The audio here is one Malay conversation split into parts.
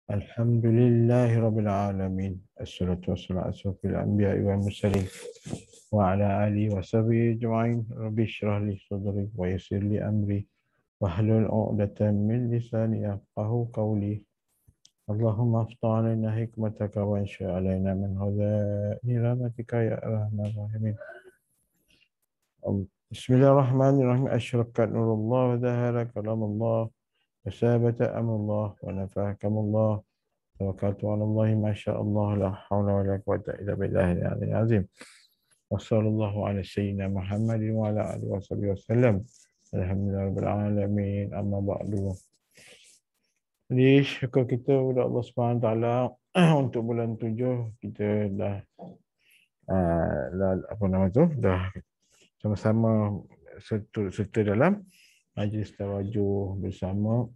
Alhamdulillahirabbil alamin. Assalatu wassalamu ala asyrafil anbiya'i wal mursalin wa ala alihi wa sahbihi ajma'in. Rabbi shrah li sadri wa yassir li amri wahlul 'uqdatam min lisani yafqahu qawli. Allahumma aftah 'alaina hikmataka wa ansha 'alaina min khaza'ini rahmatika ya arhamar rahimin. Bismillahirrahmanirrahim. Asyrakat nurullah wa zahara kalamullah wa sabata amrullah wa nafa'akamullah. Tawakkaltu 'ala Allah ma syaa Allah la haula wa la quwwata illa billahil aliyyil azim. Wassallallahu ala sayyidina Muhammadin wa ala alihi washabihi wasallam. Alhamdulillahirabbil alamin. Amma ba'du. Jadi syukur kita kepada Allah Subhanahu taala untuk bulan 7 kita dah dah sama-sama serta dalam majlis tawajuh bersama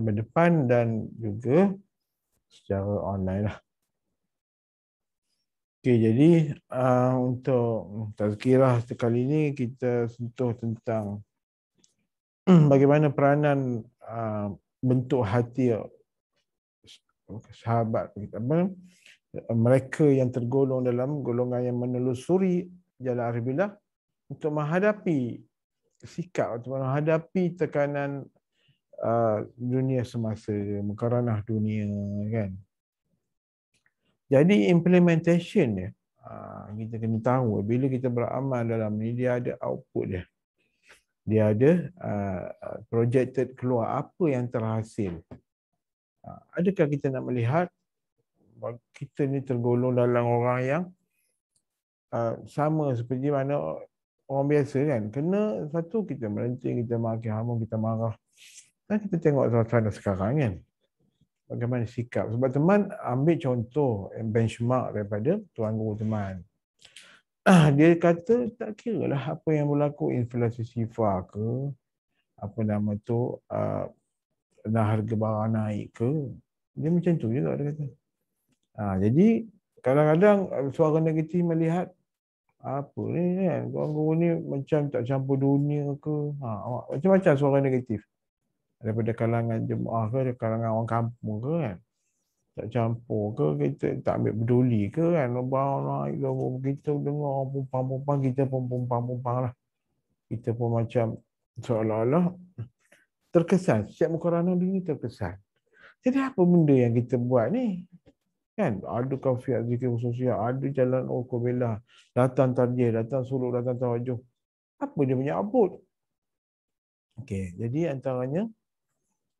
berdepan dan juga secara online lah. Okey, jadi untuk tazkirah sekali ini kita sentuh tentang bagaimana peranan bentuk hati sahabat kita, mereka yang tergolong dalam golongan yang menelusuri jalan arif-billah untuk menghadapi sikap, untuk menghadapi tekanan dunia semasa, mukaranah dunia, kan. Jadi implementation dia, kita kena tahu bila kita beramal dalam ni, dia ada output dia. Dia ada projected keluar apa yang terhasil. Adakah kita nak melihat kita ni tergolong dalam orang yang sama seperti mana orang biasa, kan. Kena satu kita melenting, kita maki hamun, kita marah. Dan kita tengok suasana sekarang, kan. Bagaimana sikap. Sebab teman ambil contoh benchmark daripada tuan guru teman. Dia kata tak kira lah apa yang berlaku, inflasi sifar ke, apa nama tu, harga barang naik ke. Dia macam tu juga dia kata. Jadi kadang-kadang suara negatif melihat apa ni, kan, tuan guru ni macam tak campur dunia ke. Macam-macam suara negatif. Daripada kalangan jemaah ke, daripada kalangan orang kampung ke, kan. Tak campur ke, kita tak ambil peduli ke, kan. Barang naik ke, kita dengar pumpang-pumpang, kita pun pumpang-pumpang lah. Kita pun macam seolah-olah terkesan. Setiap mukaranah diri terkesan. Jadi apa benda yang kita buat ni? Kan? Ada kafiat zikir khususiyah, ada jalan Qobela, datang tarjih, datang suluk, datang tawajuh. Apa dia punya output? Okey, jadi antaranya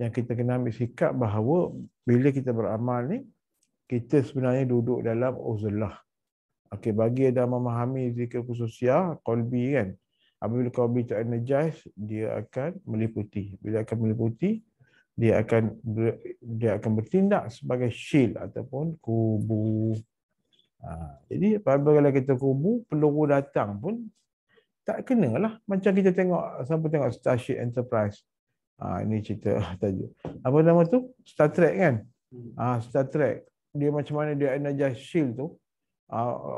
yang kita kena ambil sikap bahawa bila kita beramal ni, kita sebenarnya duduk dalam uzlah. Okey, bagi yang dah memahami zikir khususiyah, qalbi, kan. Apabila qalbi tak energize, dia akan meliputi. Bila akan meliputi, dia akan bertindak sebagai shield ataupun kubu. Jadi apabila kita kubu, peluru datang pun tak kenalah. Macam kita tengok, siapa tengok Starship Enterprise. Ini cerita tajuk. Apa nama tu? Star Trek, kan? Star Trek. Dia macam mana dia energize shield tu.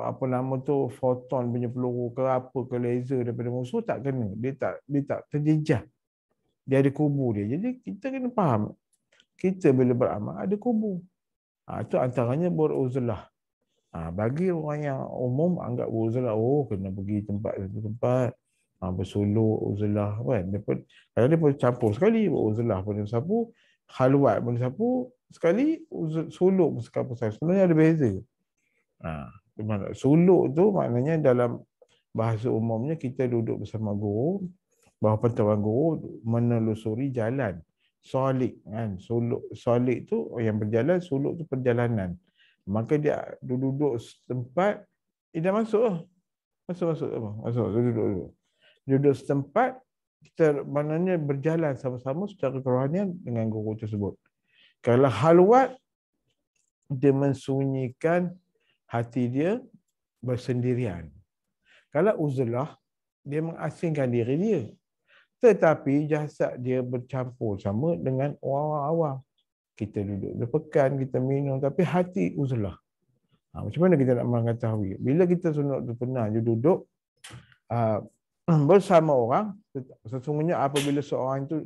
Apa nama tu, photon punya peluru ke apa ke, laser daripada musuh tak kena. Dia tak terjejah. Dia ada kubu dia. Jadi kita kena faham. Kita bila beramal ada kubu. Itu antaranya beruzlah. Bagi orang yang umum anggap uzlah, kena pergi satu tempat, bersuluk uzlah, kan. Kalau dia pun campur sekali, uzlah pun dia sapu, khalwat pun dia sapu sekali, suluk pun sekali. Sebenarnya ada beza. Suluk tu maknanya dalam bahasa umumnya kita duduk bersama guru, bawah pantauan guru, menelusuri jalan solik, kan. Solik tu yang berjalan, suluk tu perjalanan. Maka dia duduk setempat, dah masuk duduk setempat, kita maknanya berjalan sama-sama secara kerohanian dengan guru tersebut. Kalau halwat, dia mensunyikan hati dia bersendirian. Kalau uzlah, dia mengasingkan diri dia. Tetapi jasad dia bercampur sama dengan orang awam. Kita duduk berpekan, kita minum, tapi hati uzlah. Macam mana kita nak mengetahui? Bila kita sunat pernah duduk bersama orang, sesungguhnya apabila seorang itu,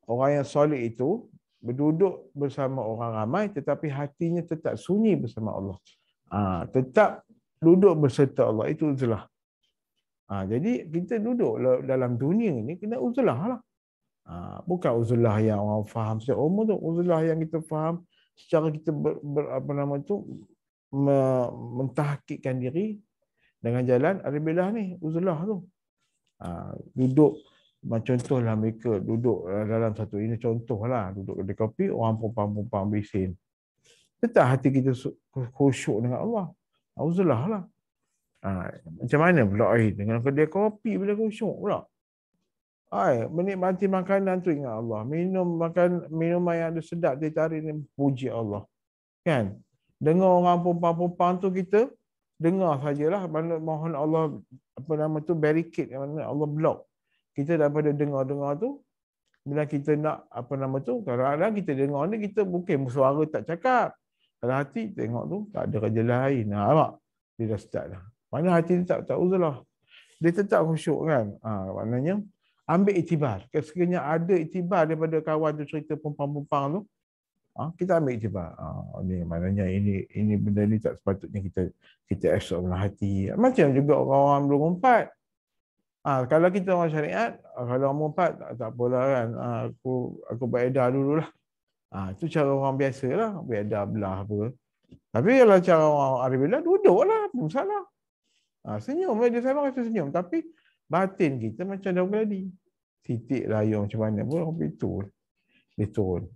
orang yang solid itu, berduduk bersama orang ramai tetapi hatinya tetap sunyi bersama Allah. Tetap duduk berserta Allah, itu uzlah. Jadi kita duduk dalam dunia ni kena uzlah lah. Bukan uzlah yang orang faham secara umum tu, uzlah yang kita faham secara kita mentahkikkan diri dengan jalan Arabilah ni, uzlah tu. Duduk, contohlah mereka duduk dalam satu, ini contohlah, duduk di kopi, orang pumpang-pumpang bising. Tetap hati kita khusyuk dengan Allah. Uzlah lah. Macam mana pula dengan kedai kopi boleh khusyuk pula? Menikmati makanan tu ingat Allah. Minuman yang ada sedap dia cari ni puji Allah. Kan? Dengar orang pumpang-pumpang tu kita dengar sajalah. Mohon Allah barricade, Allah block. Kita daripada dengar-dengar tu, bila kita nak kadang-kadang kita dengar ni kita bukan suara tak cakap. Kalau hati tengok tu tak ada kerja lain. Nampak? Dia dah start dah. Mana hati dia tak uzlah. Dia tetap khusyuk kan? Maknanya ambil iktibar. Sekiranya ada iktibar daripada kawan tu cerita pumpang-pumpang tu, kita ambil iktibar. Ni maknanya ini benda ni tak sepatutnya kita esok dalam hati. Macam juga orang-orang belum umpat. Kalau kita orang syariat, kalau orang umpat tak apalah kan. Aku beredar dululah. Itu cara orang biasa lah. Beredar belah apa. Tapi kalau cara orang Arabilah, duduklah. Apa masalah. Senyum. Dia sama rasa senyum. Tapi batin kita macam dah berladi. Titik layung macam mana pun itu dia turun.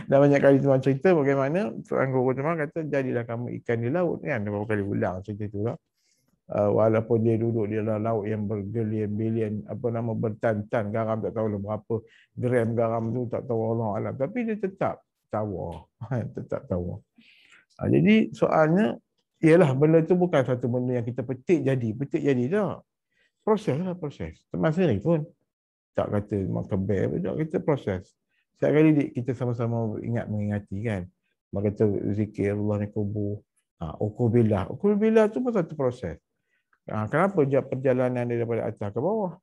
Dah banyak kali tuan cerita bagaimana seorang guru teman kata jadilah kamu ikan di laut kan. Berapa kali ulang cerita tu lah. Walaupun dia duduk di dalam laut yang berbilion-bilion bertan-tan garam, tak tahu berapa gram garam tu, tak tahu Allah alam, tapi dia tetap tawa. Tetap tawa. Jadi soalnya ialah benda tu bukan satu benda yang kita petik jadi tak. Proses. Teman sendiri pun tak kata makan bel, kita proses. Setiap kali kita sama-sama mengingati kan. Maka kata zikir Allah ni kubur. Uqubillah tu pun satu proses. Kenapa perjalanan dia daripada atas ke bawah?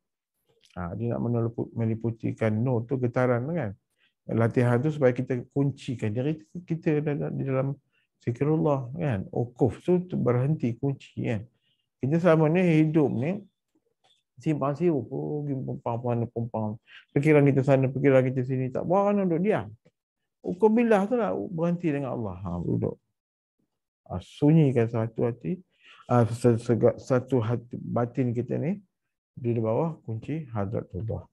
Dia nak meliputikan nur tu, getaran kan. Latihan tu supaya kita kuncikan diri kita di dalam zikrullah kan. Uquf tu berhenti, kunci kan. Kita selama ni hidup ni simpang siur, pergi pumpang. Fikiran kita sana, fikiran kita sini, tak buat kan, duduk diam. Uqubillah tu lah, berhenti dengan Allah. Duduk. Sunyikan satu hati, satu hati batin kita ni di bawah kunci hadratullah.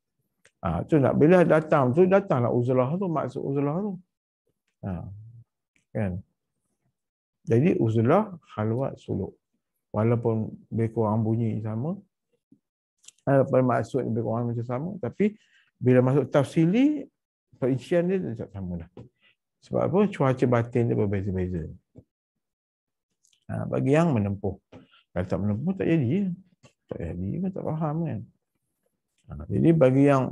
Tu nak bila datanglah uzlah tu, maksud uzlah tu. Kan? Jadi uzlah khalwat suluk. Walaupun lebih kurang bunyi sama, walaupun maksud lebih kurang macam sama, tapi bila masuk tafsili, perincian dia tak sama dah. Sebab apa? Cuaca batin dia berbeza-beza. Bagi yang menempuh. Kalau tak menempuh, tak jadi. Tak jadi pun tak faham kan. Jadi bagi yang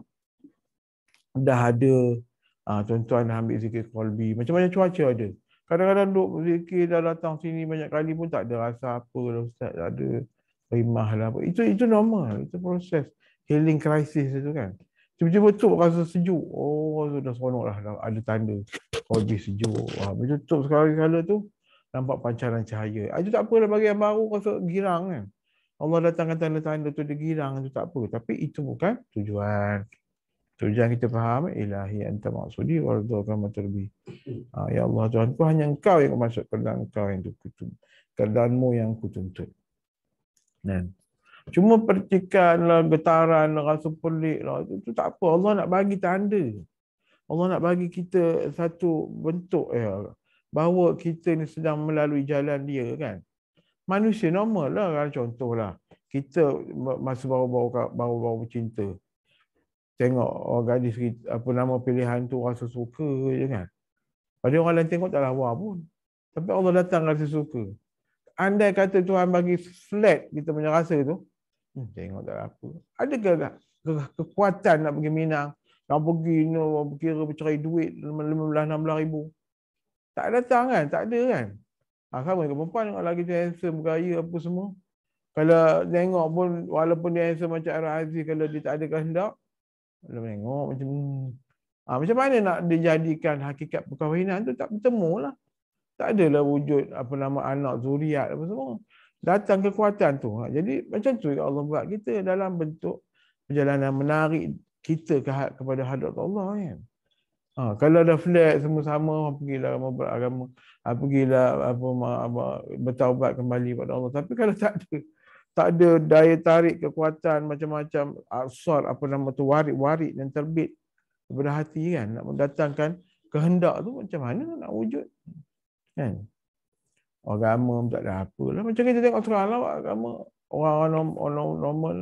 dah ada, tuan-tuan dah ambil zikir qalbi, macam-macam cuaca ada. Kadang-kadang duduk zikir dah datang sini banyak kali pun tak ada rasa apa lah Ustaz, tak ada rimah lah apa. Itu normal, itu proses healing crisis itu kan. Tiba-tiba tu rasa sejuk. Sudah seronok lah, ada tanda qalbi sejuk. Bila tutup sekali-kala tu, nampak pancaran cahaya. Itu tak apalah, bagi yang baru rasa girang kan. Allah datangkan tanda-tanda tu, dia girang, itu tak apa. Tapi itu bukan tujuan. Tujuan kita faham, ilahi anta maksudi warḍaka maturbi. Ya Allah Tuhanku, hanya engkau yang masuk keadaan engkau yang kutuntut. Keadaanmu yang kutuntut. Dan cuma percikan lah, getaran lah, rasa pelik lah, itu tak apa. Allah nak bagi tanda. Allah nak bagi kita satu bentuk bahawa kita ni sedang melalui jalan dia kan. Manusia normal lah, contohlah kita masa baru bercinta, tengok gadis pilihan tu rasa suka je kan. Pada orang lain tengok tak lawa pun, tapi Allah datang rasa suka. Andai kata Tuhan bagi flat kita punya rasa tu, tengok tak apa. Adakah kekuatan nak pergi Minang, nak pergi kira bercerai duit 15-16 ribu? Tak datang kan? Tak ada kan? Sama dengan perempuan, tengok lagi dia handsome, bergaya apa semua. Kalau tengok pun, walaupun dia handsome macam Ara Aziz, kalau dia tak ada kehendak, kalau tengok macam Macam mana nak dijadikan hakikat perkahwinan tu, tak bertemu lah. Tak adalah wujud apa nama anak, zuriat apa semua. Datang kekuatan tu. Jadi macam tu Allah buat kita dalam bentuk perjalanan menarik kita kepada hadrat Allah kan. Kalau ada flat semua sama, pergilah beragama, pergilah bertaubat kembali kepada Allah. Tapi kalau tak ada daya tarik kekuatan macam-macam asar apa nama tu, warik-warik yang terbit daripada hati kan, nak mendatangkan kehendak tu, macam mana nak wujud kan. Agama tak ada apa lah. Macam kita tengok sekarang lah, agama orang normal,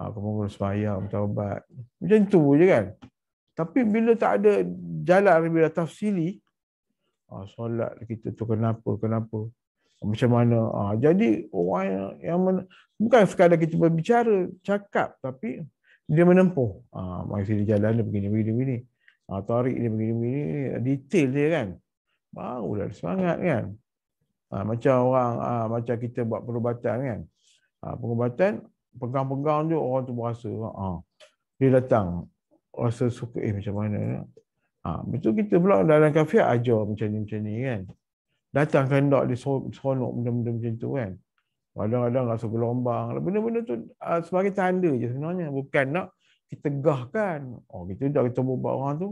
kamu sembahyang, bertaubat, macam tu je kan. Tapi bila tak ada jalan, bila tafsili, solat kita tu kenapa, macam mana. Jadi orang yang bukan sekadar kita berbicara, cakap, tapi dia menempuh. Mari dia jalan dia begini. Tarik dia begini, detail dia kan. Barulah ada semangat kan. Macam orang, macam kita buat perubatan kan. Perubatan, pegang-pegang je orang tu berasa. Dia datang, rasa suka, macam mana. Betul kita pula dalam kafiat ajar macam ni kan. Datang kehendak dia seronok benda-benda macam tu kan. Kadang-kadang rasa gelombang. Benda-benda tu sebagai tanda je sebenarnya. Bukan nak kita gahkan. Kita berubah orang tu.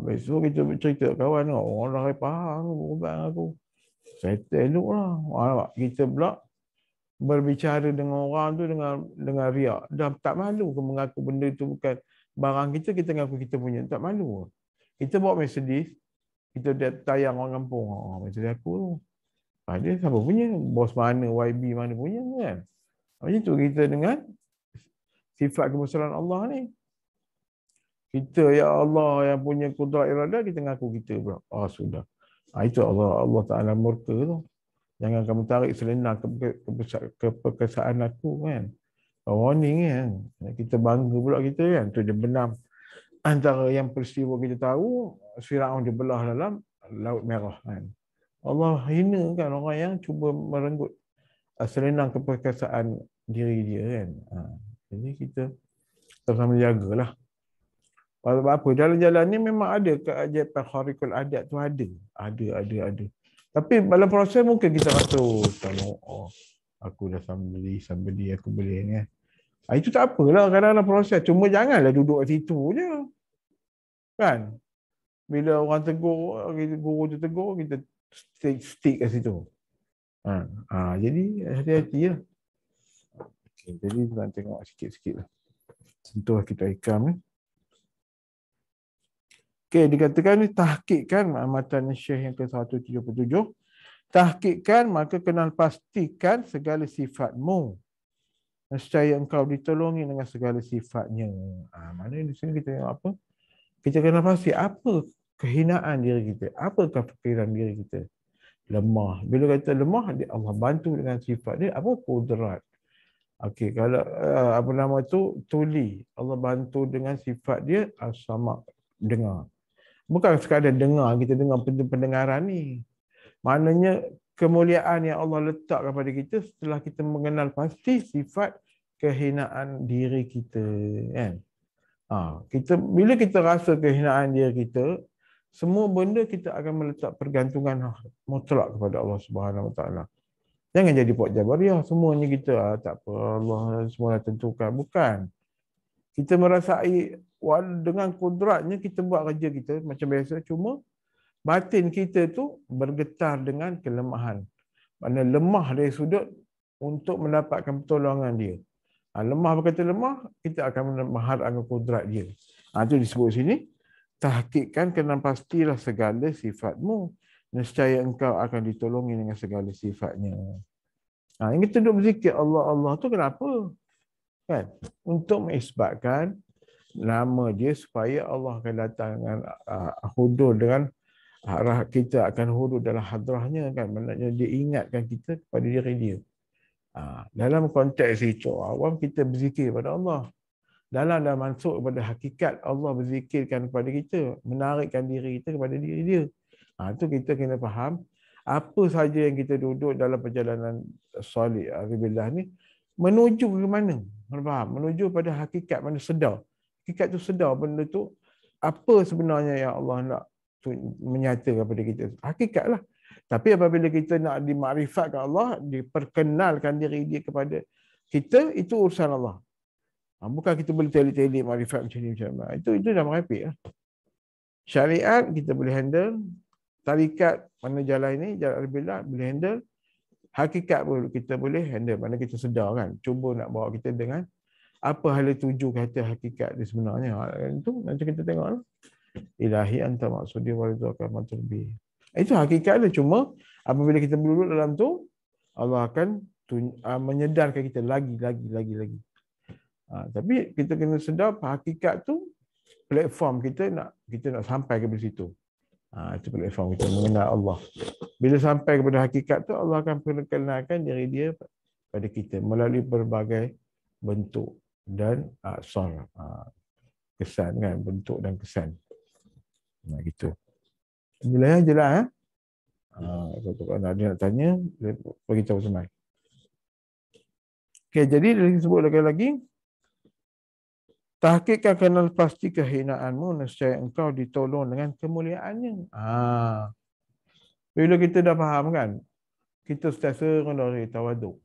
Besok kita cerita kawan, orang dah faham berubah aku. Settle elok lah. Kita pula berbicara dengan orang tu dengan riak. Dah tak malu ke mengaku benda tu bukan barang kita ngaku kita punya. Tak malu. Kita bawa Mercedes, kita tayang orang kampung. Mercedes aku tu. Dia siapa punya? Bos mana, YB mana punya kan? Macam tu kita dengan sifat kebesaran Allah ni. Kita, ya Allah yang punya kudrat iradah, kita ngaku kita pula. Sudah. Itu Allah Ta'ala murka tu. Jangan kamu tarik selendang keperkasaan aku kan. Warning kan. Kita bangga pula kita kan. Tu dia benam. Antara yang peristiwa kita tahu, Firaun dia belah dalam Laut Merah kan. Allah hina kan orang yang cuba merenggut selendang keperkasaan diri dia kan. Jadi kita sama-sama jagalah. Apa jalan-jalan ni memang ada keajaiban khariqul adat tu ada. Tapi dalam proses mungkin kita rasa aku dah somebody aku boleh ni. Itu tak apalah kadang-kadang proses. Cuma janganlah duduk kat situ je. Kan? Bila orang tegur, guru tu tegur, kita stick kat situ. Jadi hati-hati lah. Jadi kita tengok sikit-sikit lah. Sentuh kita ikam ni. Dikatakan ni tahqiqkan matan Syekh yang ke-177. Tahqiqkan maka kenal pastikan segala sifatmu. Nescaya engkau ditolongi dengan segala sifatnya. Mana di sini kita tengok apa? Kita kenal pasti apa kehinaan diri kita, apa kefikiran diri kita. Lemah. Bila kata lemah, Allah bantu dengan sifat dia, apa kudrat. Kalau apa nama tu tuli, Allah bantu dengan sifat dia as-sama, dengar. Bukan sekadar dengar, kita dengar pendengaran ni. Maknanya kemuliaan yang Allah letak kepada kita setelah kita mengenal pasti sifat kehinaan diri kita kan. Bila kita rasa kehinaan diri kita, semua benda kita akan meletak pergantungan mutlak kepada Allah Subhanahu Wa Taala. Jangan jadi puak Jabariyah, semuanya kita tak apa, Allah semua dah tentukan. Bukan. Kita merasai dengan kudratnya kita buat kerja kita macam biasa, cuma batin kita tu bergetar dengan kelemahan. Maknanya lemah dari sudut untuk mendapatkan pertolongan dia. Lemah berkata lemah, kita akan mengharapkan kudrat dia. Itu disebut sini. Tahqiqkan kenal pastilah segala sifatmu. Nescaya engkau akan ditolongi dengan segala sifatnya. Yang kita duduk berzikir Allah tu kenapa? Kan? Untuk mengisbatkan nama dia supaya Allah akan datang dengan hudur dengan kita akan hudur dalam hadrahnya kan. Maknanya dia ingatkan kita kepada diri dia. Dalam konteks itu awam kita berzikir kepada Allah. Dalam dah masuk kepada hakikat Allah berzikirkan kepada kita, menarikkan diri kita kepada diri dia. Itu kita kena faham apa saja yang kita duduk dalam perjalanan solid Alhamdulillah ni menuju ke mana? Faham? Menuju pada hakikat mana sedar. Hakikat tu sedar benda tu apa sebenarnya yang Allah nak menyatakan kepada kita. Hakikatlah. Tapi apabila kita nak dimakrifatkan Allah, diperkenalkan diri dia kepada kita, itu urusan Allah. Bukan kita boleh telik-telik makrifat macam ni, macam mana. Itu dah merepek lah. Syariat kita boleh handle. Tarikat mana jalan ini, jalan Al-Billah boleh handle. Hakikat pun kita boleh handle. Mana kita sedar kan. Cuba nak bawa kita dengan apa hala tuju kata hakikat dia sebenarnya. Itu nanti kita tengok lah. Ilahi anta maksudi waridhaka maturbi. Itu hakikat dia. Cuma apabila kita duduk dalam tu, Allah akan menyedarkan kita lagi. Tapi kita kena sedar hakikat tu platform kita nak sampai ke situ. Itu platform kita mengenal Allah. Bila sampai kepada hakikat tu, Allah akan perkenalkan diri dia pada kita melalui berbagai bentuk dan aksar. Kesan kan, bentuk dan kesan. Gitu. Jelas ya? Kalau ada nak tanya, beritahu semai. Okey, jadi disebut lagi. Tahqiqkan kena pasti kehinaanmu, nescaya engkau ditolong dengan kemuliaannya. Bila kita dah faham kan, kita sentiasa rendah tawaduk.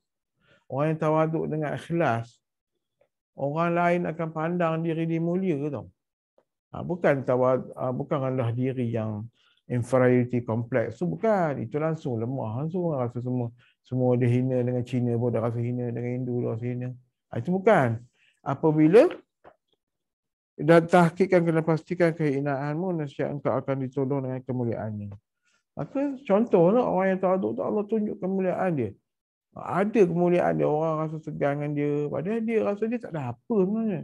Orang yang tawaduk dengan ikhlas, orang lain akan pandang diri dia mulia tau. Bukan rendah diri yang inferiority complex. So bukan, itu langsung lemah. Langsung rasa semua dia hina dengan Cina pun dah rasa hina, dengan Hindu dah rasa hina. Itu bukan. Apabila dan tahqiqkan kena pastikan kehinaanmu, nescaya engkau akan ditolong dengan kemuliaannya. Maka contohlah orang yang tawaduk tu, Allah tunjuk kemuliaan dia. Ada kemuliaan dia, orang rasa segan dengan dia, padahal dia rasa dia tak ada apa sebenarnya.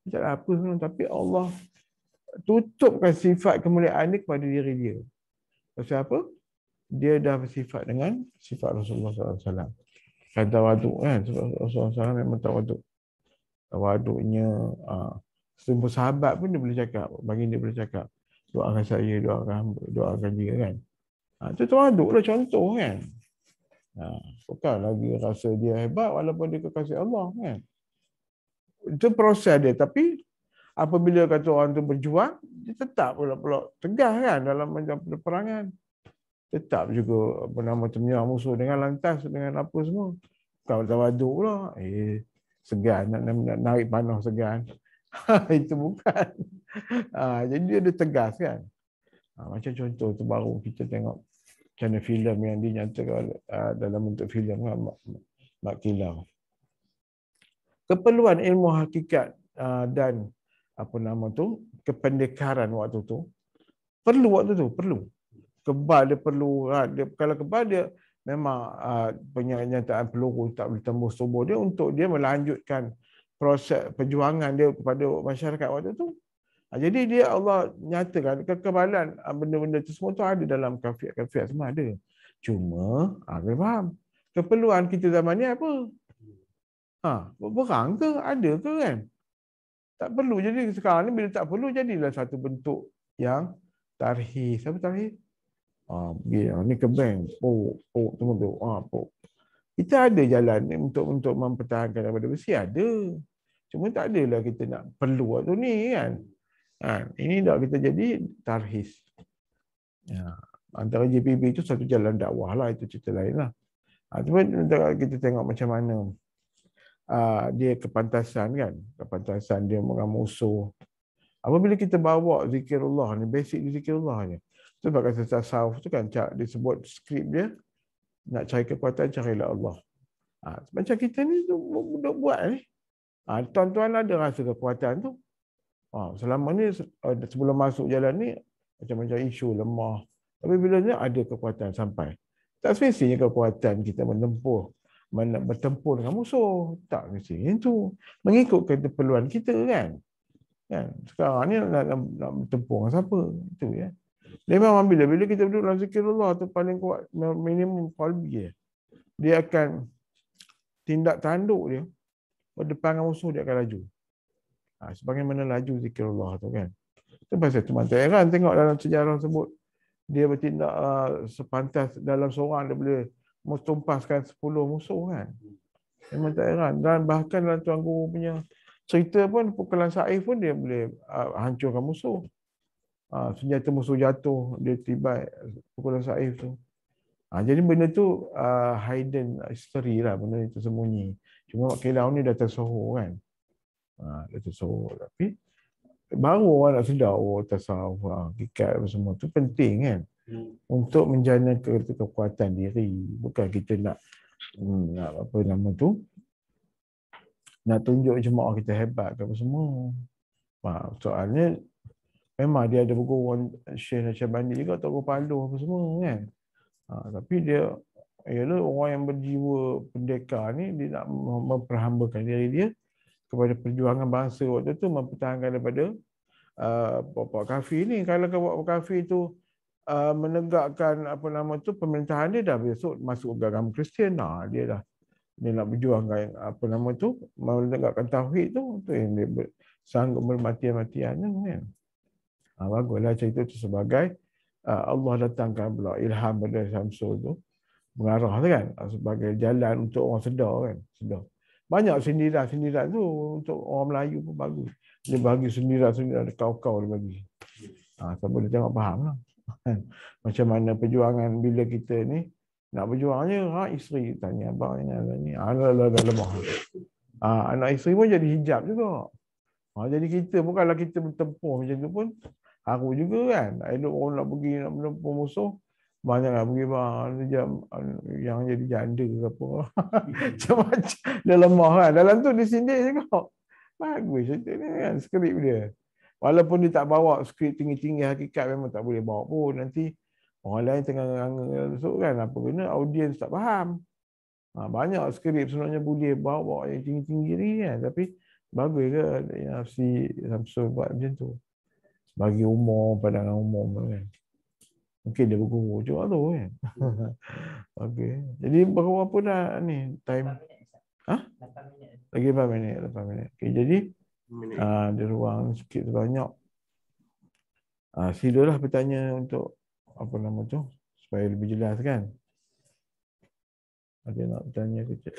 Dia tak ada apa sebenarnya, tapi Allah tutupkan sifat kemuliaan dia kepada diri dia. Pasal apa? Dia dah bersifat dengan sifat Rasulullah SAW. Kan tawaduk kan, Rasulullah SAW memang tawaduk. Tawaduknya semua sahabat pun dia boleh cakap, baginda boleh cakap, doakan saya, doakan dia kan. Itu tawaduk lah contoh kan. Bukan lagi rasa dia hebat walaupun dia kekasih Allah kan. Itu proses dia. Tapi apabila kata orang tu berjuang, dia tetap pula tegas kan dalam macam peperangan. Tetap juga bernama menyerang musuh dengan lantas, dengan apa semua. Kau tawaduk pula. Segan, nak narik panah segan. Itu bukan. Jadi dia ada tegas kan. Macam contoh tu baru kita tengok macam mana filem yang dinyatakan dalam bentuk filem kan, Mak Kilau. Keperluan ilmu hakikat dan kependekaran waktu tu perlu. Kebal dia perlu. Kalau kebal dia memang penyataan peluru tak boleh tembus tubuh dia untuk dia melanjutkan proses perjuangan dia kepada masyarakat waktu tu. Jadi dia Allah nyatakan kekebalan benda-benda itu semua tu ada dalam kafiat semua ada. Cuma kena faham keperluan kita zaman ni apa? Berperang ke? Ada ke kan? Tak perlu. Jadi sekarang ni bila tak perlu, jadilah satu bentuk yang tarhis. Apa tarhis? Ni ke bank. Tunggu tu. Kita ada jalan ni untuk mempertahankan daripada besi. Ada. Cuma tak adalah kita nak perlu waktu ni kan. Ini dah kita jadi tarhis. Antara JPB itu satu jalan dakwah lah. Itu cerita lain lah. Cuma kita tengok macam mana dia kepantasan kan. Kepantasan dia dengan musuh. Apabila kita bawa zikirullah ni, basic zikirullah ni. Sebab kata tasawuf tu kan disebut skrip dia. Nak cari kekuatan, carilah Allah. Macam kita ni tu buat ni. Tuan-tuan ada rasa kekuatan tu. Selama ni sebelum masuk jalan ni macam-macam isu lemah. Tapi bila ni ada kekuatan sampai. Tak semestinya kekuatan kita bertempur dengan musuh. Tak mestinya itu. Mengikut keperluan kita kan. Sekarang ni nak bertempur dengan siapa? Itu ya. Memang bila kita duduk dalam zikirullah tu paling kuat minimum qalbi dia akan tindak tanduk dia berdepan dengan musuh, dia akan laju. Sebagaimana laju zikirullah tu kan. Itu pasal tu tak heran tengok dalam sejarah sebut dia bertindak sepantas dalam seorang dia boleh tumpaskan 10 musuh kan. Memang tak heran. Dan bahkan dalam Tuan Guru punya cerita pun pukulan Saif pun dia boleh hancurkan musuh. senjata musuh jatuh, dia tiba pukulan Saif tu. Jadi benda tu hidden history lah, benda itu sembunyi. Cuma Mak Kelau ni dah tersohor kan. Dah tersohor. Tapi baru orang nak sedar, tasawuf, hakikat apa semua tu penting kan. Untuk menjana kekuatan diri. Bukan kita nak apa nama tu, nak tunjuk jemaah kita hebat ke apa semua. Soalnya memang dia ada bergurau Syekh Nasyabandi juga, Tok Palu apa semua kan. Tapi dia ialah orang yang berjiwa pendekar ni, dia nak memperhambakan diri dia kepada perjuangan bangsa waktu tu, mempertahankan daripada puak-puak kafir ni. Kalau puak-puak kafir tu menegakkan apa nama tu pemerintahan dia, dah besok masuk agama Kristian, dia nak berjuangkan apa nama tu, menegakkan tauhid tu yang dia sanggup bermati-matian kan. Baguslah cerita tu sebagai Allah datangkan pula ilham pada Syamsul tu, mengarah tu kan, sebagai jalan untuk orang sedar kan. Sedar. Banyak sindiran-sindiran tu untuk orang Melayu pun bagus. Dia bagi sindiran-sindiran, kau-kau dia bagi. Siapa dia tengok faham lah. Macam mana perjuangan bila kita ni nak berjuangnya, isteri tanya abang ni, dah lemah. Anak isteri pun jadi hijab juga. Jadi kita bukanlah kita bertempuh macam tu pun, aku juga kan, elok orang nak pergi nak menempur musuh, banyaklah pergi yang jadi janda ke apa. Macam-macam. Dia lemah kan. Dalam tu dia sindir juga. Bagus cerita ni kan, skrip dia. Walaupun dia tak bawa skrip tinggi-tinggi hakikat, memang tak boleh bawa pun. Nanti orang lain tengah masuk kan, apa kena audiens tak faham. Banyak skrip sebenarnya boleh bawa yang tinggi-tinggi ni kan. Tapi bagus ke yang si Samsul buat macam tu. Bagi umum, pandangan umum kan. Mungkin dia berguru juga tu kan. Okey. Jadi berapa dah ni time? 8 minit. Lagi 8 minit. Okey, jadi ada ruang sikit sebanyak. Silalah bertanya untuk apa nama tu supaya lebih jelas kan. Ada nak bertanya kecil.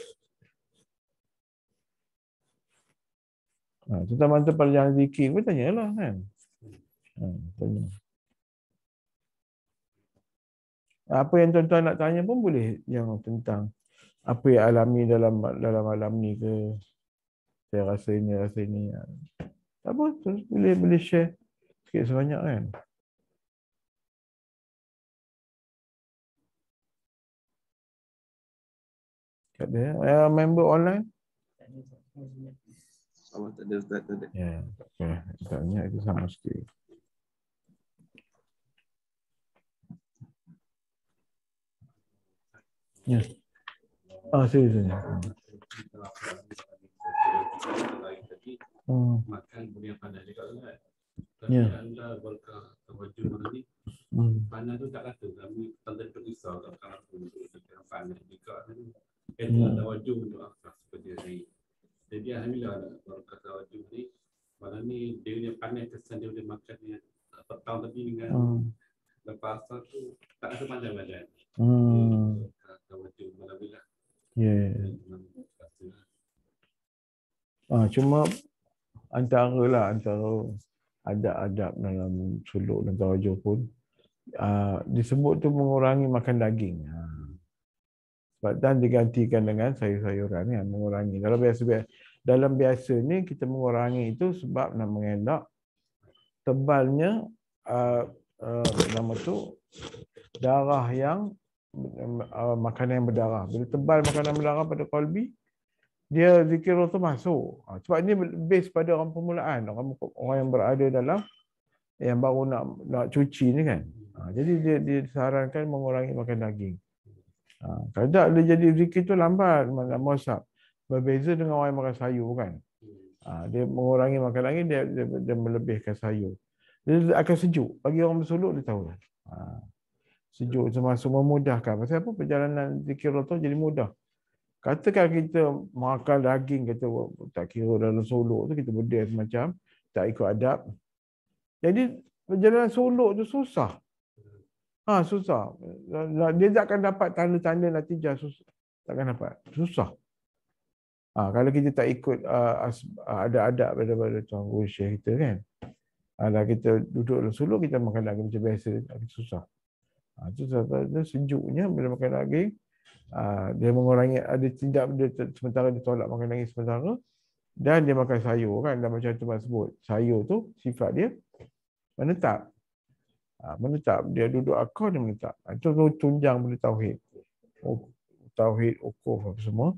Tentang perjalanan zikir pun tanyalah kan. Tanya. Apa yang tuan-tuan nak tanya pun boleh, yang tentang apa yang alami dalam alam ni ke, saya rasa ini. Apa terus boleh share sikit sebanyak kan. Tak ada. Member online? Sama tak ada Ustaz, tak ada. Ya, okay. Tanya itu sama sikit. Ya. Sini. Makan boleh panas juga kan. Ya. Anda berkah tawajud ni. Panas tu tak kata kami tanda terpisah kalau panas juga ni. Itu tawajud untuk akhlak seperti ini. Jadi alhamdulillah berkah tawajud ni. Malam ni dia punya panas kesan dia boleh makan ni petang tapi dengan lepas tu tak rasa panas badan. Tawajud malam ni lah. Ya. Cuma antara adab-adab dalam suluk dan tawajud pun disebut tu mengurangi makan daging. Dan digantikan dengan sayur-sayuran kan, mengurangi. Dalam biasa ni kita mengurangi itu sebab nak mengelak tebalnya nama tu darah yang makanan yang berdarah. Bila tebal makanan berdarah pada qalbi, dia zikir tu masuk. Sebab ini base pada orang permulaan, orang yang berada dalam yang baru nak cuci ni kan. Jadi dia disarankan mengurangi makan daging. Kadang dia jadi zikir tu lambat, muasab. Berbeza dengan orang yang makan sayur kan. Dia mengurangi makan daging, dia melebihkan sayur. Dia akan sejuk. Bagi orang bersuluk dia tahu. Sejuk termasuk memudahkan. Pasal apa? Perjalanan zikir tu jadi mudah. Katakan kita makan daging, kita tak kira dalam suluk tu kita berdiri semacam tak ikut adab. Jadi perjalanan suluk tu susah. Susah. Dia tak akan dapat tanda-tanda natijah, susah. Takkan dapat. Susah. Kalau kita tak ikut ada adab daripada tuan guru syekh kita kan. Dah kita duduk dalam suluk, kita makan daging macam biasa, kita susah. Itu dia sejuknya bila makan daging, dia mengurangi, ada tindak dia sementara dia tolak makan daging sementara, dan dia makan sayur kan, dan macam tu sebut, sayur tu sifat dia menetap. Menetap, dia duduk akal, dia menetap. Itu tunjang benda tauhid. Tauhid, ukuf apa semua.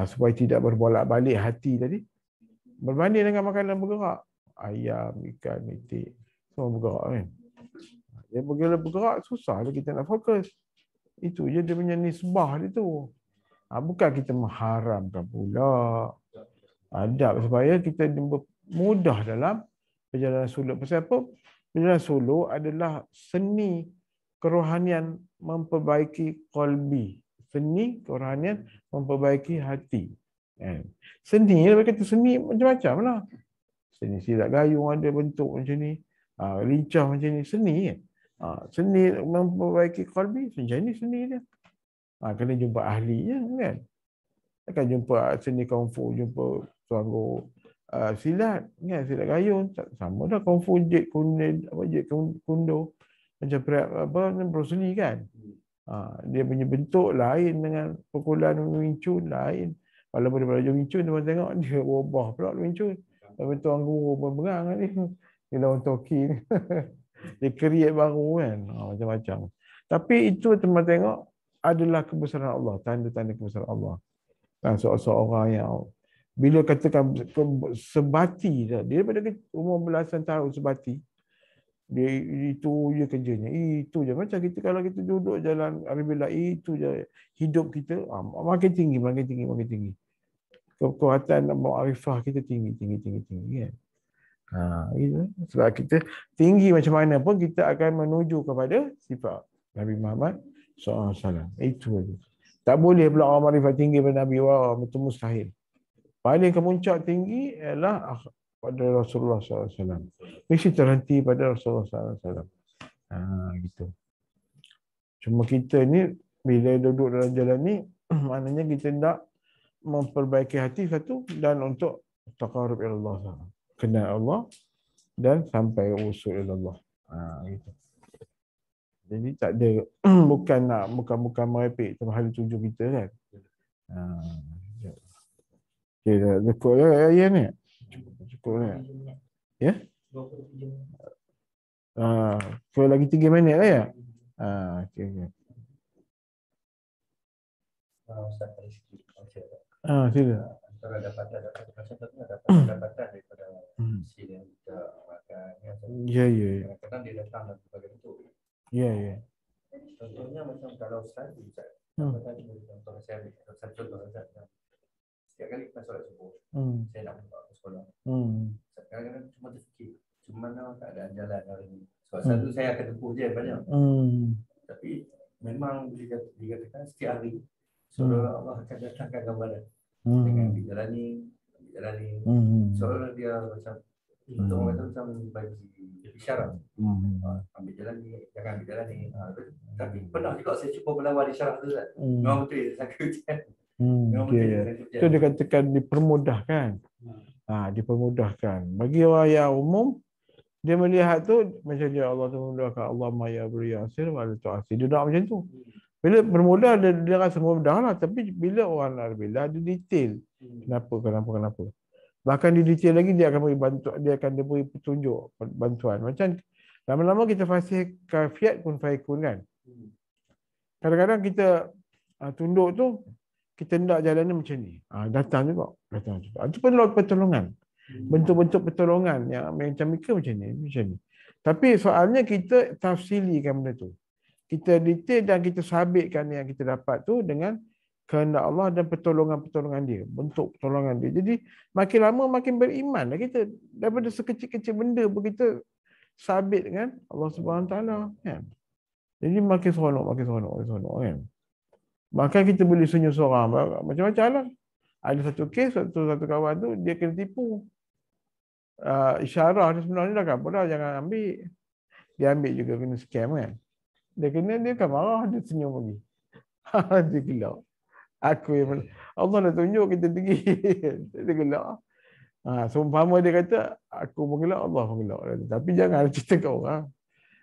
Supaya tidak berbolak-balik hati tadi. Berbanding dengan makanan bergerak. Ayam, ikan, itik, semua bergerak kan. Dia bergerak, susah lah kita nak fokus. Itu je dia punya nisbah dia tu. Bukan kita mengharamkan pula. Adab supaya kita mudah dalam perjalanan suluk. Pasal apa? Perjalanan suluk adalah seni kerohanian memperbaiki qalbi. Seni kerohanian memperbaiki hati. Seni, dia kata seni macam-macam lah. Seni silat gayung ada bentuk macam ni. Lincah macam ni. Seni. Seni memperbaiki qalbi. Macam ni seni dia. Kena jumpa ahli je kan. Takkan jumpa seni kungfu, jumpa suara silat kan, silat gayung sama dah, kungfu jet kundo macam Bruce Lee kan. Dia punya bentuk lain dengan pukulan Wing Chun lain. Walaupun dia belajar Wing Chun, dia tengok dia ubah pula Wing Chun. Bentuk angguru berang ni. Dia lawan Toki ni. Dia create baru kan. Macam-macam. Tapi itu teman tengok adalah kebesaran Allah, tanda-tanda kebesaran Allah. Seorang yang bila katakan sebati dia daripada umur belasan tahun sebati, dia itu je kerjanya, itu je. Macam kita kalau kita duduk jalan alhamdulillah, itu je hidup kita, makin tinggi. Kekuatan ma'rifah kita tinggi kan. Gitu. Sebab kita tinggi macam mana pun kita akan menuju kepada sifat Nabi Muhammad SAW. Itu je. Tak boleh pula orang makrifat tinggi pada Nabi. Wah, itu mustahil. Paling kemuncak tinggi ialah pada Rasulullah SAW. Mesti terhenti pada Rasulullah SAW. Gitu. Cuma kita ni, bila duduk dalam jalan ni, maknanya kita nak memperbaiki hati satu, dan untuk taqarrub ila Allah. Kenal Allah, dan sampai usul ila Allah. Gitu. Jadi tak ada, bukan merepek terhadap tuju kita kan. Okay, dah cukup lah ayat ni. Cukup lah. Ya? Lagi 3 minit lah ya? Okay. Sila. Antara dapatan daripada hasil yang kita makan. Ya. Kadang-kadang dia datang dalam berbagai bentuk. Ya. Contohnya macam kalau study, contoh saya ambil satu contoh saja. Setiap kali kita solat subuh, saya nak buka ke sekolah. Kadang-kadang cuma terfikir, cuma mana keadaan jalan hari ini. Sebab satu saya akan tempuh je banyak. Tapi memang dikatakan setiap hari seolah Allah akan datangkan gambaran dengan ambil jalan ni. Seolah dia macam untuk orang kata macam bagi isyarat. Ambil jalan ni, jangan ambil jalan ni. Tapi pernah juga saya cuba melawan isyarat tu kan. Memang betul dia sangka hujan. Itu dikatakan dipermudahkan. Dipermudahkan. Bagi orang yang umum, dia melihat tu macam dia Allah tu memudahkan, Allah maya beri asir wala tu'asir. Dia nak macam tu. Bila bermudah dia rasa mudah lah, tapi bila orang nak bila ada detail. Kenapa. Bahkan di detail lagi dia akan beri bantuan, dia akan beri petunjuk, bantuan. Macam lama-lama kita fasih kafiat kun faikun kan. Kadang-kadang kita tunduk tu, kita nak jalannya macam ni. Datang juga. Itu perlu pertolongan. Bentuk-bentuk pertolongan yang macam mereka macam ni. Tapi soalnya kita tafsilikan benda tu. Kita detail dan kita sabitkan yang kita dapat tu dengan kehendak Allah dan pertolongan-pertolongan dia. Bentuk pertolongan dia. Jadi makin lama makin beriman lah kita. Daripada sekecil-kecil benda pun kita sabit dengan Allah SWT kan. Jadi makin seronok kan. Bahkan kita boleh senyum seorang macam-macam lah. Ada satu kes, satu kawan tu dia kena tipu. Isyarah dia sebenarnya dah apa dah, jangan ambil. Dia ambil juga, kena scam kan. Dia kan marah, dia senyum lagi. Dia gelak. Allah dah tunjuk kita tinggi. Dia gelak. Seumpama dia kata, aku mengelak, Allah mengelak. Tapi jangan cerita kat orang.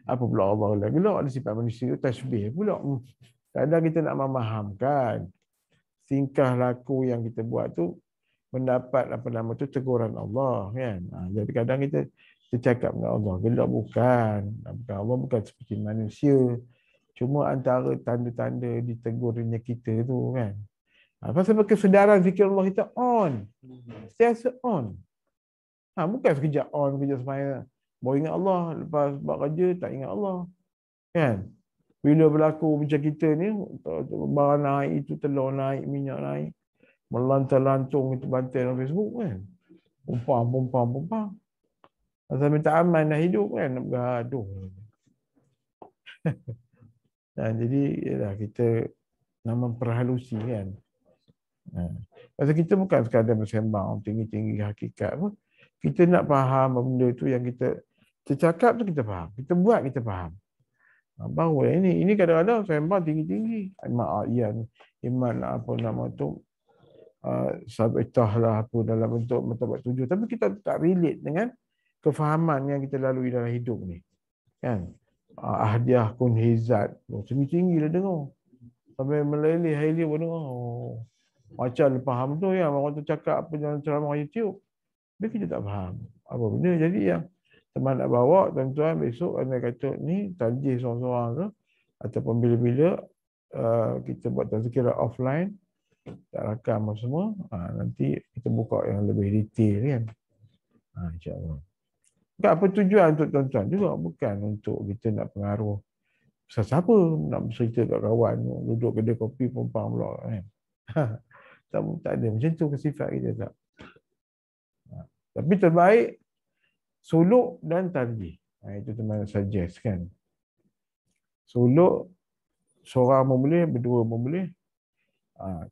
Apa pula Allah gelak? Ada sifat manusia, tasbih pula. Kadang kita nak memahamkan tingkah laku yang kita buat tu mendapat teguran Allah kan. Jadi kadang kita cakap dengan Allah gelak bukan Allah bukan seperti manusia. Cuma antara tanda-tanda ditegurnya kita tu kan. Pasal kesedaran fikir Allah kita on. Sentiasa on. Bukan sekejap on kerja semaya. Baru ingat Allah, lepas buat kerja tak ingat Allah. Kan? Bila berlaku macam kita ni, barang naik, itu telur naik, minyak naik, melantar-lantung itu bantai dalam Facebook kan. Pumpang. Asal minta aman dah hidup kan, nak bergaduh. Jadi yalah, kita nak memperhalusi kan. Pasal kita bukan sekadar bersembang tinggi-tinggi hakikat pun. Kita nak faham benda tu yang kita cakap tu kita faham. Kita buat kita faham. Baru ini kadang-kadang sembang tinggi-tinggi. Iman apa nama tu, sabitah lah apa dalam bentuk martabat 7. Tapi kita tak relate dengan kefahaman yang kita lalui dalam hidup ni. Kan? Ahdiah kun hizat. Tinggi-tinggi lah dengar. Sampai meleleh hari dia pun dengar. Macam faham tu ya, orang tu cakap apa dalam ceramah YouTube. Tapi kita tak faham apa benda. Jadi yang teman nak bawa, tuan-tuan besok anda kata ni tajih seorang-seorang ke, ataupun bila-bila kita buat tazkirah offline, tak rakam semua, nanti kita buka yang lebih detail kan. InsyaAllah. Bukan apa tujuan untuk tuan-tuan juga, bukan untuk kita nak pengaruh siapa nak bercerita kat kawan, duduk kedai kopi pumpang pula kan. Tak ada macam tu ke sifat kita tak. Tapi terbaik suluk dan tarjih. Itu teman suggest kan. Suluk seorang pun boleh, berdua pun boleh.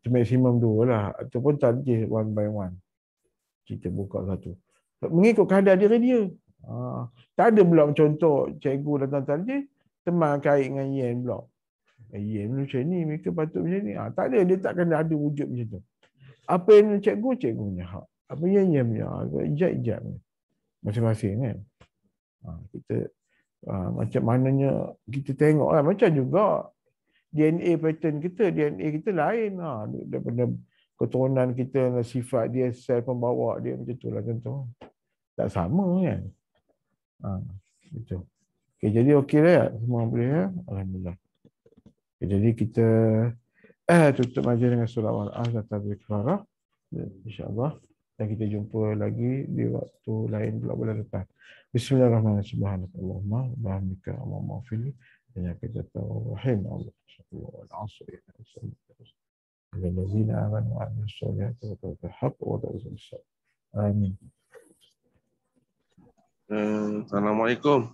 Maksimum 2 lah. Ataupun tarjih one by one. Kita buka satu. Mengikut kadar diri dia. Tak ada pula contoh cikgu datang tarjih, teman kait dengan Yen pula. Yen macam ni, mereka patut macam ni. Tak ada, dia takkan ada wujud macam tu. Apa yang cikgunya hak. Apa yang punya ijat-ijat masing-masing kan. Kita macam mananya kita tengok lah. Macam juga DNA pattern kita, DNA kita lain lah. Daripada keturunan kita, sifat dia, sel pembawa dia macam tu lah contoh. Tak sama kan. Betul. Okay, jadi okey lah. Semua boleh ya. Alhamdulillah. Okay, jadi kita tutup majlis dengan surah Al-Ahzab Tadriqarah. InsyaAllah. Dan kita jumpa lagi di waktu lain pula bulan depan. Bismillahirrahmanirrahim. Allahumma bahamdika Allahumma fili. Dan yang kita tahu rahim Allah. Al-Asri. Al-Lazina amanu wa aminu salihati wa tawakal haq wa tawakal sabr. Amin. Assalamualaikum.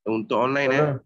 Untuk online